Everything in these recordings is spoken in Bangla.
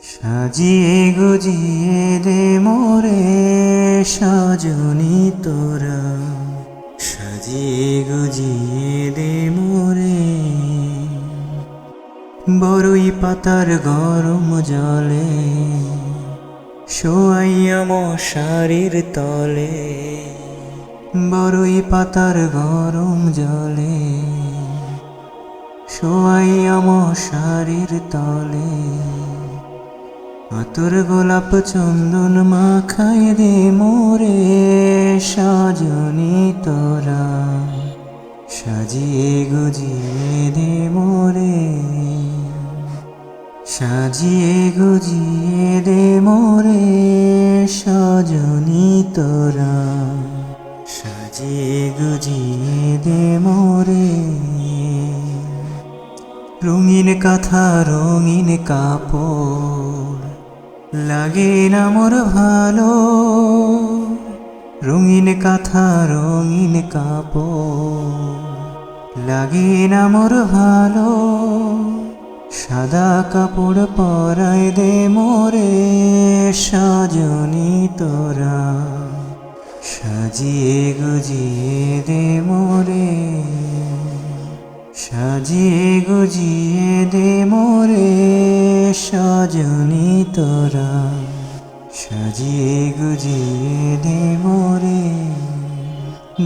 সাজিয়ে গুজিয়ে দে মোরে সজনী তোরা, সাজিয়ে গুজিয়ে দে মোরে। বরই পাতার গরম জলে শোয়াইয়া মশারির তলে, বরই পাতার গরম জলে শোয়াইয়া মশারির তলে। আতর গোলাপ চন্দন মাখাই দে মোরে সজনী তোরা, সাজিয়ে গুজিয়ে দে মোরে, সাজিয়ে গুজিয়ে দে মোরে সজনী তোরা, সাজিয়ে গুজিয়ে দে মোরে। রঙিন কাঁথা রঙিন কাপড় লাগে না মোর ভালো, রঙিন কাঁথা রঙিন কাপড় লাগে না মোর ভালো। সাদা কাপড় পরাই দে মোরে সজনী তোরা, সাজিয়ে গুজিয়ে দে মোরে, সাজিয়ে গুজিয়ে দে মোরে সজনী তোরা, সাজিয়ে গুজিয়ে দে মোরে।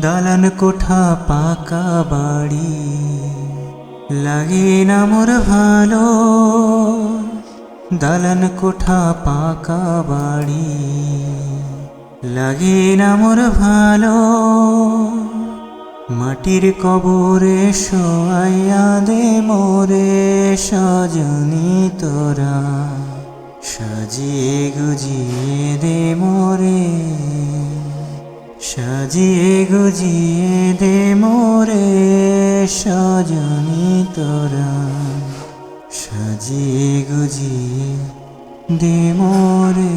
দালান কোঠা পাকা বাড়ি লাগে না মোর ভালো, দালান কোঠা পাকা বাড়ি লাগে না মোর ভালো। মাটির কবরে শোয়াইয়া দে মোরে সজনী তোরা, সাজিয়ে গুজিয়ে দে মোরে, সাজিয়ে গুজিয়ে দে মোরে সজনী তোরা, সাজিয়ে গুজিয়ে দে মোরে।